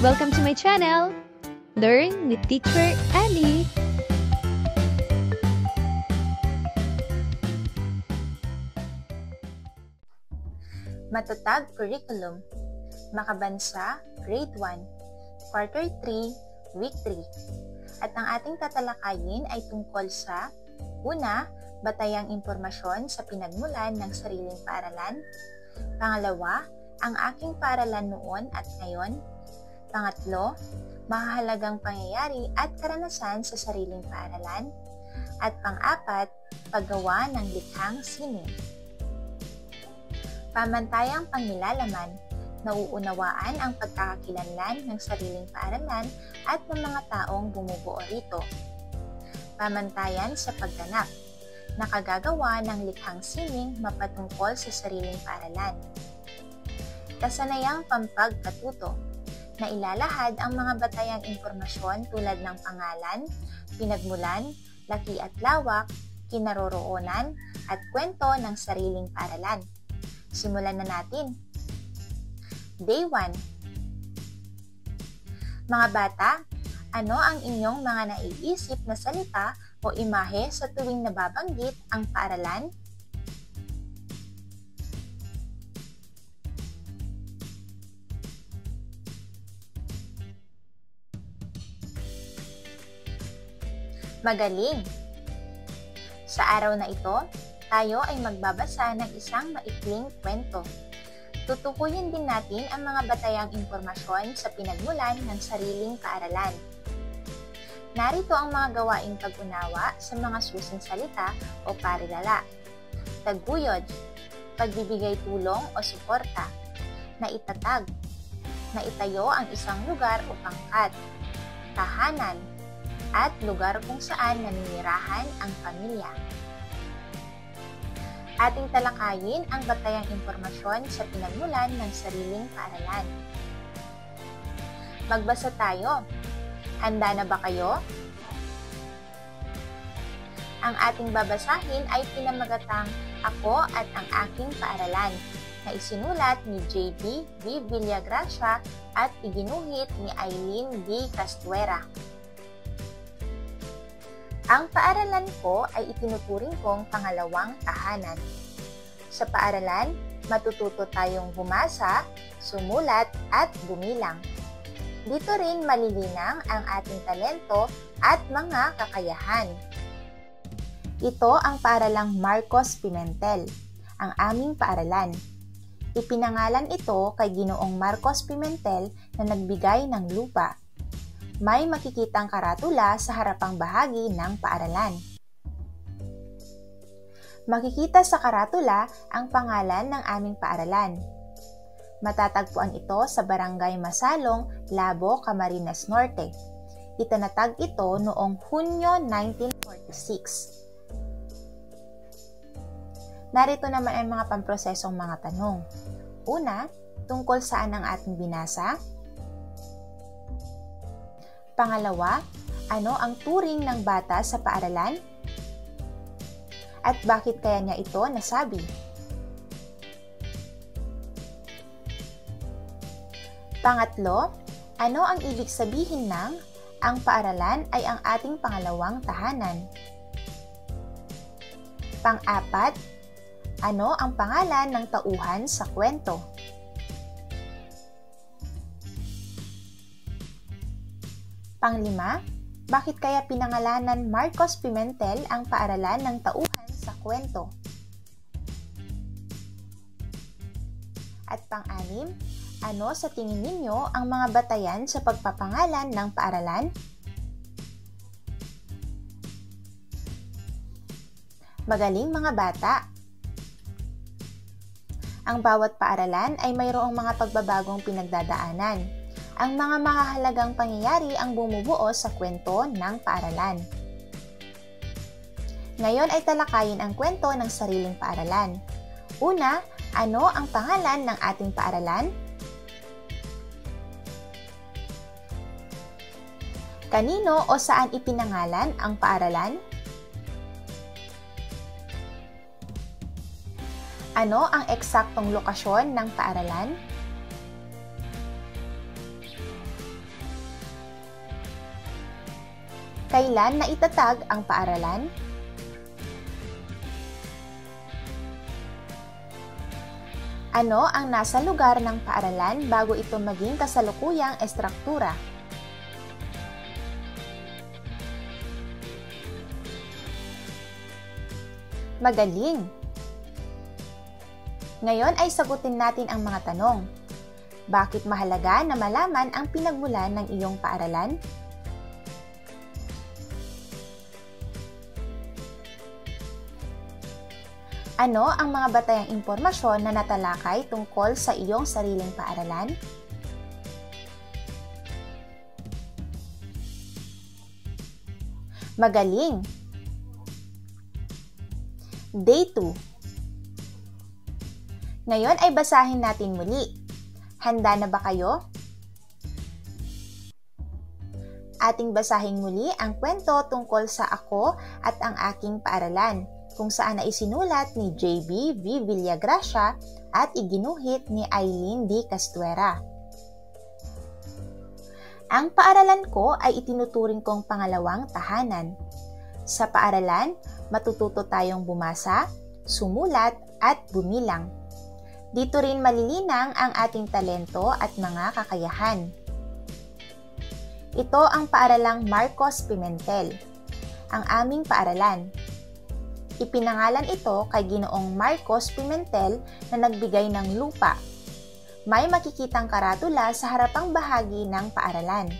Welcome to my channel, Learn with Teacher Annie. Matatag Curriculum, Makabansa, Grade 1, Quarter 3, Week 3. At ang ating tatalakayin ay tungkol sa una, batayang impormasyon sa pinagmulan ng sariling paaralan. Pangalawa, ang aking paaralan noon at ngayon. Pangatlo, mahahalagang pangyayari at karanasan sa sariling paaralan. At pang-apat, paggawa ng likhang sining. Pamantayang pangnilalaman, nauunawaan ang pagkakakilanlan ng sariling paaralan at ng mga taong bumubuo rito. Pamantayan sa pagganap, nakagagawa ng likhang sining mapatungkol sa sariling paaralan. Kasanayang pampagkatuto, na ilalahad ang mga batayang impormasyon tulad ng pangalan, pinagmulan, laki at lawak, kinaroroonan, at kwento ng sariling paaralan. Simulan na natin. Day 1. Mga bata, ano ang inyong mga naiisip na salita o imahe sa tuwing nababanggit ang paaralan? Magaling! Sa araw na ito, tayo ay magbabasa ng isang maikling kwento. Tutukuyin din natin ang mga batayang impormasyon sa pinagmulan ng sariling paaralan. Narito ang mga gawaing pag-unawa sa mga susing salita o parilala. Taguyod, pagbibigay tulong o suporta. Naitatag, naitayo ang isang lugar o pangkat. Tahanan, at lugar kung saan naninirahan ang pamilya. Ating talakayin ang batayang impormasyon sa pinagmulan ng sariling paaralan. Magbasa tayo. Handa na ba kayo? Ang ating babasahin ay pinamagatang Ako at ang Aking Paaralan na isinulat ni J.B. V. Villagracia at iginuhit ni Eileen D. Castuera. Ang paaralan ko ay itinuturing kong pangalawang tahanan. Sa paaralan, matututo tayong bumasa, sumulat at bumilang. Dito rin malilinang ang ating talento at mga kakayahan. Ito ang paaralang Marcos Pimentel, ang aming paaralan. Ipinangalan ito kay Ginoong Marcos Pimentel na nagbigay ng lupa. May makikitang karatula sa harapang bahagi ng paaralan. Makikita sa karatula ang pangalan ng aming paaralan. Matatagpuan ito sa Barangay Masalong, Labo, Camarines Norte. Itinatag ito noong Hunyo 1946. Narito naman ang mga pamprosesong mga tanong. Una, tungkol saan ang ating binasa? Pangalawa, ano ang turing ng bata sa paaralan? At bakit kaya niya ito nasabi? Pangatlo, ano ang ibig sabihin ng ang paaralan ay ang ating pangalawang tahanan? Pang-apat, ano ang pangalan ng tauhan sa kwento? Panglima, bakit kaya pinangalanan Marcos Pimentel ang paaralan ng tauhan sa kwento? At pang-anim, ano sa tingin ninyo ang mga batayan sa pagpapangalan ng paaralan? Magaling mga bata! Ang bawat paaralan ay mayroong mga pagbabagong pinagdadaanan. Ang mga mahahalagang pangyayari ang bumubuo sa kwento ng paaralan. Ngayon ay talakayin ang kwento ng sariling paaralan. Una, ano ang pangalan ng ating paaralan? Kanino o saan ipinangalan ang paaralan? Ano ang eksaktong lokasyon ng paaralan? Kailan naitatag ang paaralan? Ano ang nasa lugar ng paaralan bago ito maging kasalukuyang estruktura? Magaling! Ngayon ay sagutin natin ang mga tanong. Bakit mahalaga na malaman ang pinagmulan ng iyong paaralan? Ano ang mga batayang impormasyon na natalakay tungkol sa iyong sariling paaralan? Magaling! Day 2. Ngayon ay basahin natin muli. Handa na ba kayo? Ating basahin muli ang kwento tungkol sa ako at ang aking paaralan, kung saan ay isinulat ni J.B. V. Villagracia at iginuhit ni Eileen D. Castuera. Ang paaralan ko ay itinuturing kong pangalawang tahanan. Sa paaralan, matututo tayong bumasa, sumulat, at bumilang. Dito rin malilinang ang ating talento at mga kakayahan. Ito ang paaralang Marcos Pimentel, ang aming paaralan. Ipinangalan ito kay Ginoong Marcos Pimentel na nagbigay ng lupa. May makikitang karatula sa harapang bahagi ng paaralan.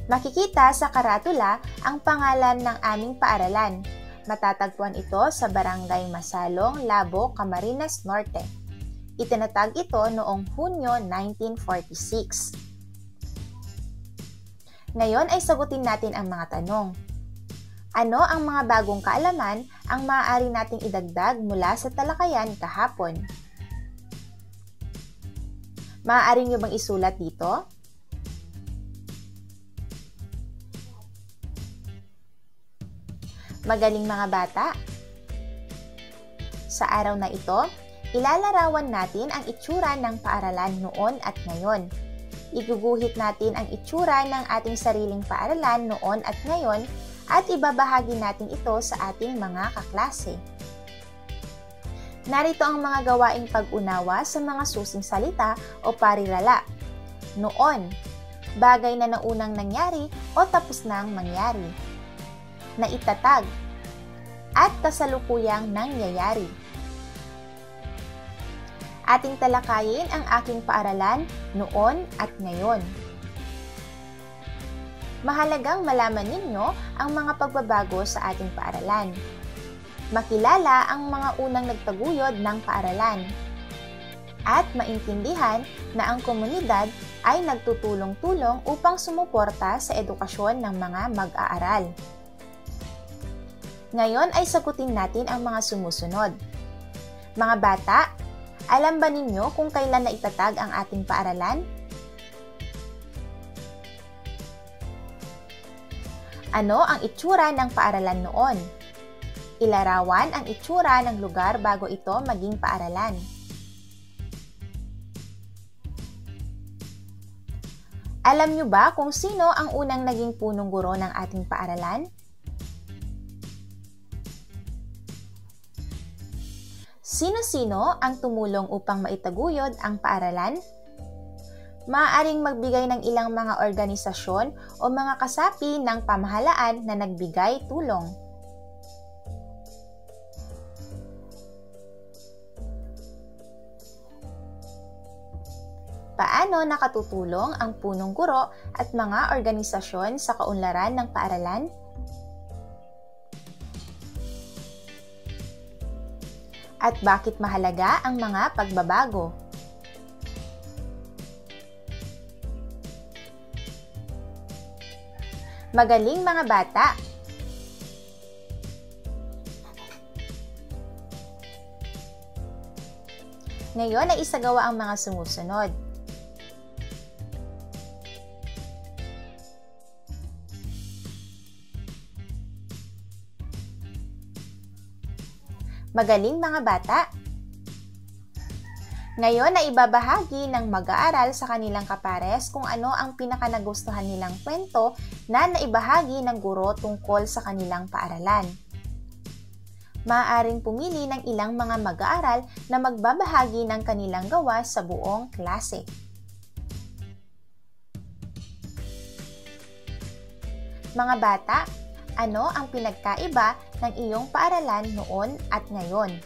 Makikita sa karatula ang pangalan ng aming paaralan. Matatagpuan ito sa Barangay Masalong, Labo, Camarines Norte. Itinatag ito noong Hunyo 1946. Ngayon ay sagutin natin ang mga tanong. Ano ang mga bagong kaalaman ang maaari nating idagdag mula sa talakayan kahapon? Maaari niyo bang isulat dito? Magaling mga bata! Sa araw na ito, ilalarawan natin ang itsura ng paaralan noon at ngayon. Iguguhit natin ang itsura ng ating sariling paaralan noon at ngayon at ibabahagi natin ito sa ating mga kaklase. Narito ang mga gawaing pag-unawa sa mga susing salita o parirala. Noon, bagay na naunang nangyari o tapos nang mangyari. Naitatag at kasalukuyang nangyayari. Ating talakayin ang aking paaralan noon at ngayon. Mahalagang malaman ninyo ang mga pagbabago sa ating paaralan. Makilala ang mga unang nagtaguyod ng paaralan. At maintindihan na ang komunidad ay nagtutulong-tulong upang sumuporta sa edukasyon ng mga mag-aaral. Ngayon ay sagutin natin ang mga sumusunod. Mga bata, alam ba ninyo kung kailan naitatag ang ating paaralan? Ano ang itsura ng paaralan noon? Ilarawan ang itsura ng lugar bago ito maging paaralan. Alam niyo ba kung sino ang unang naging punong guro ng ating paaralan? Sino-sino ang tumulong upang maitaguyod ang paaralan? Maaaring magbigay ng ilang mga organisasyon o mga kasapi ng pamahalaan na nagbigay tulong. Paano nakatutulong ang punong guro at mga organisasyon sa kaunlaran ng paaralan? At bakit mahalaga ang mga pagbabago? Magaling mga bata! Ngayon ay isagawa ang mga sumusunod. Magaling mga bata! Ngayon ay ibabahagi ng mag-aaral sa kanilang kapares kung ano ang pinakanagustuhan nilang kwento na naibahagi ng guro tungkol sa kanilang paaralan. Maaaring pumili ng ilang mga mag-aaral na magbabahagi ng kanilang gawa sa buong klase. Mga bata, ano ang pinagkaiba ng iyong paaralan noon at ngayon?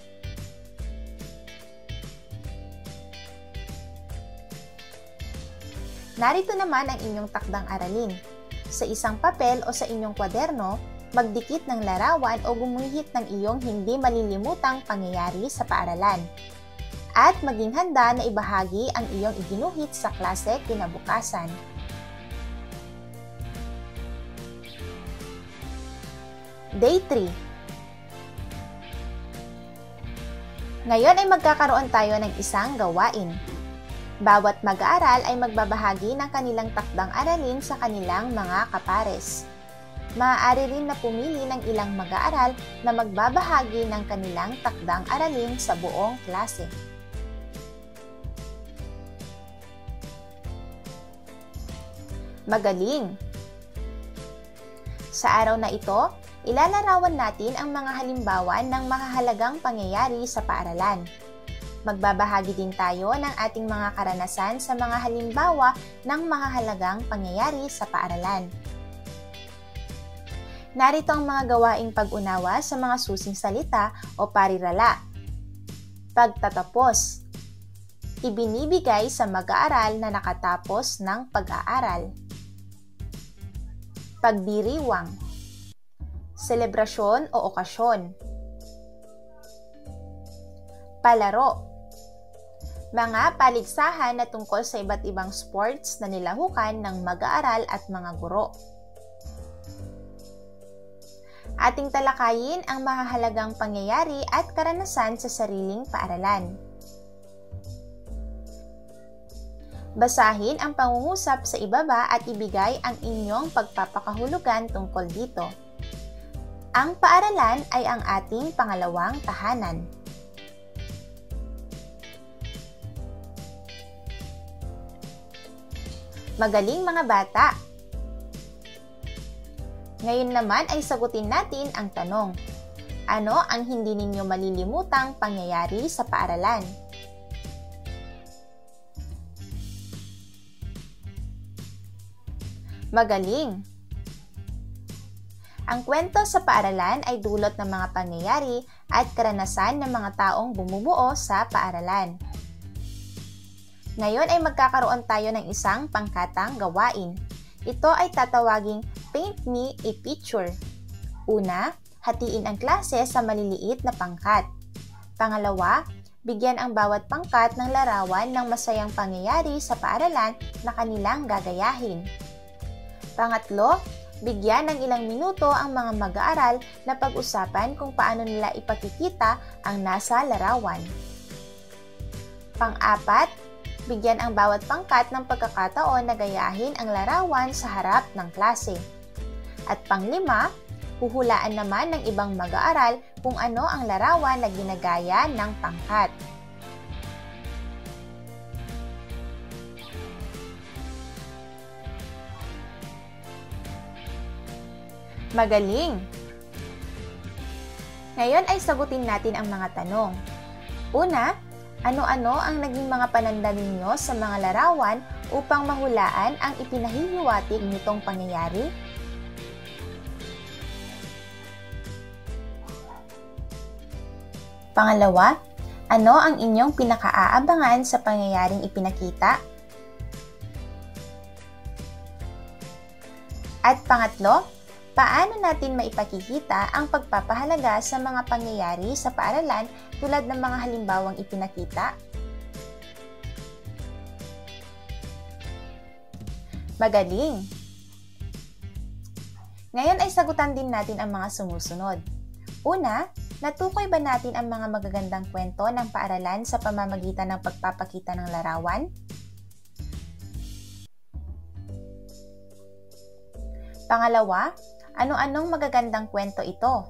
Narito naman ang inyong takdang aralin. Sa isang papel o sa inyong kwaderno, magdikit ng larawan o gumuhit ng iyong hindi malilimutang pangyayari sa paaralan. At maging handa na ibahagi ang iyong iginuhit sa klase kinabukasan. Day 3. Ngayon ay magkakaroon tayo ng isang gawain. Bawat mag-aaral ay magbabahagi ng kanilang takdang aralin sa kanilang mga kapares. Maaari rin na pumili ng ilang mag-aaral na magbabahagi ng kanilang takdang aralin sa buong klase. Magaling! Sa araw na ito, ilalarawan natin ang mga halimbawa ng mahahalagang pangyayari sa paaralan. Magbabahagi din tayo ng ating mga karanasan sa mga halimbawa ng mahahalagang pangyayari sa paaralan. Narito ang mga gawaing pag-unawa sa mga susing salita o parirala. Pagtatapos. Ibinibigay sa mag-aaral na nakatapos ng pag-aaral. Pagdiriwang. Selebrasyon o okasyon. Palaro. Mga paligsahan na tungkol sa iba't ibang sports na nilahukan ng mag-aaral at mga guro. Ating talakayin ang mahahalagang pangyayari at karanasan sa sariling paaralan. Basahin ang pangungusap sa ibaba at ibigay ang inyong pagpapakahulugan tungkol dito. Ang paaralan ay ang ating pangalawang tahanan. Magaling mga bata! Ngayon naman ay sagutin natin ang tanong. Ano ang hindi ninyo malilimutang pangyayari sa paaralan? Magaling! Ang kwento sa paaralan ay dulot ng mga pangyayari at karanasan ng mga taong bumubuo sa paaralan. Ngayon ay magkakaroon tayo ng isang pangkatang gawain. Ito ay tatawaging Paint Me a Picture. Una, hatiin ang klase sa maliliit na pangkat. Pangalawa, bigyan ang bawat pangkat ng larawan ng masayang pangyayari sa paaralan na kanilang gagayahin. Pangatlo, bigyan ng ilang minuto ang mga mag-aaral na pag-usapan kung paano nila ipakikita ang nasa larawan. Pang-apat, bigyan ang bawat pangkat ng pagkakataon na gayahin ang larawan sa harap ng klase. At pang-lima, huhulaan naman ng ibang mag-aaral kung ano ang larawan na ginagaya ng pangkat. Magaling! Ngayon ay sagutin natin ang mga tanong. Una, ano-ano ang naging mga pananda ninyo sa mga larawan upang mahulaan ang ipinahihiwatig nitong pangyayari? Pangalawa, ano ang inyong pinakaaabangan sa pangyayaring ipinakita? At pangatlo, paano natin maipakikita ang pagpapahalaga sa mga pangyayari sa paaralan tulad ng mga halimbawang ipinakita? Magaling! Ngayon ay sagutan din natin ang mga sumusunod. Una, natukoy ba natin ang mga magagandang kwento ng paaralan sa pamamagitan ng pagpapakita ng larawan? Pangalawa, ano-anong magagandang kwento ito?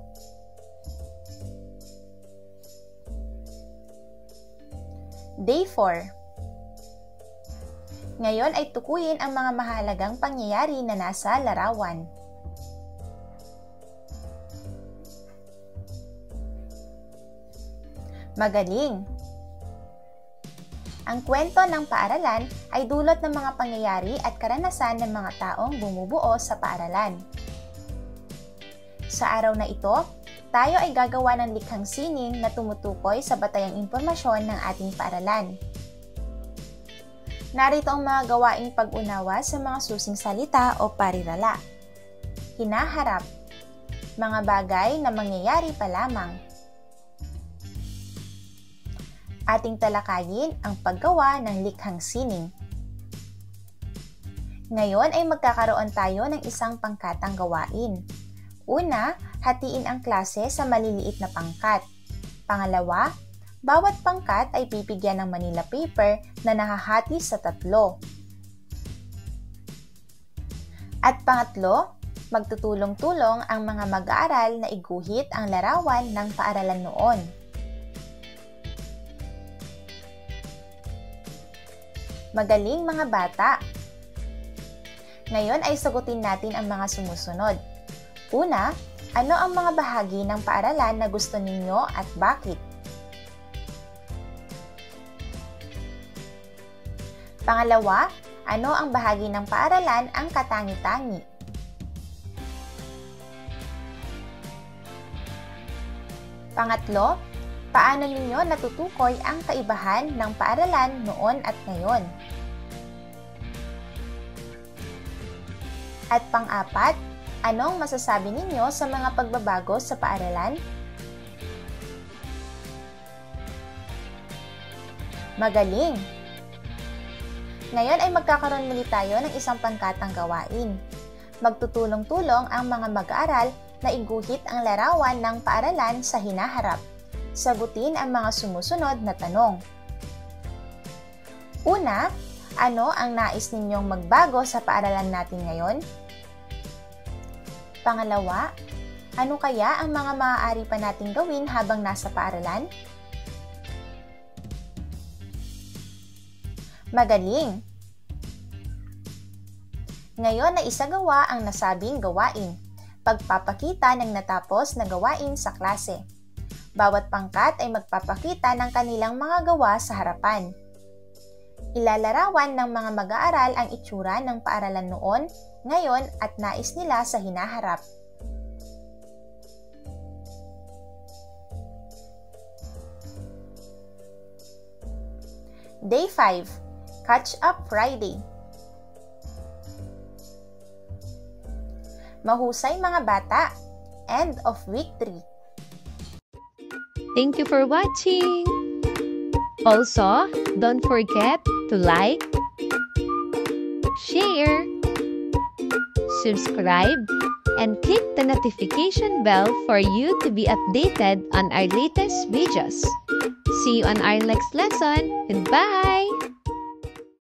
Day 4. Ngayon ay tukuyin ang mga mahalagang pangyayari na nasa larawan. Magaling! Ang kwento ng paaralan ay dulot ng mga pangyayari at karanasan ng mga taong bumubuo sa paaralan. Sa araw na ito, tayo ay gagawa ng likhang sining na tumutukoy sa batayang impormasyon ng ating paaralan. Narito ang mga gawaing pag-unawa sa mga susing salita o parirala. Hinaharap, mga bagay na mangyayari pa lamang. Ating talakayin ang paggawa ng likhang sining. Ngayon ay magkakaroon tayo ng isang pangkatang gawain. Una, hatiin ang klase sa maliliit na pangkat. Pangalawa, bawat pangkat ay bibigyan ng Manila paper na nahahati sa 3. At pangatlo, magtutulong-tulong ang mga mag-aaral na iguhit ang larawan ng paaralan noon. Magaling mga bata! Ngayon ay sagutin natin ang mga sumusunod. Una, ano ang mga bahagi ng paaralan na gusto ninyo at bakit? Pangalawa, ano ang bahagi ng paaralan ang katangi-tangi? Pangatlo, paano ninyo natutukoy ang kaibahan ng paaralan noon at ngayon? At pang-apat, anong masasabi ninyo sa mga pagbabago sa paaralan? Magaling! Ngayon ay magkakaroon muli tayo ng isang pangkatang gawain. Magtutulong-tulong ang mga mag-aaral na iguhit ang larawan ng paaralan sa hinaharap. Sagutin ang mga sumusunod na tanong. Una, ano ang nais ninyong magbago sa paaralan natin ngayon? Pangalawa, ano kaya ang mga maaari pa nating gawin habang nasa paaralan? Magaling! Ngayon na isagawa ang nasabing gawain. Pagpapakita ng natapos na gawain sa klase. Bawat pangkat ay magpapakita ng kanilang mga gawa sa harapan. Ilalarawan ng mga mag-aaral ang itsura ng paaralan noon, ngayon at nais nila sa hinaharap. Day 5. Catch Up Friday. Mahusay mga bata! End of week 3. Thank you for watching! Also, don't forget to like, share, subscribe, and click the notification bell for you to be updated on our latest videos. See you on our next lesson. Goodbye!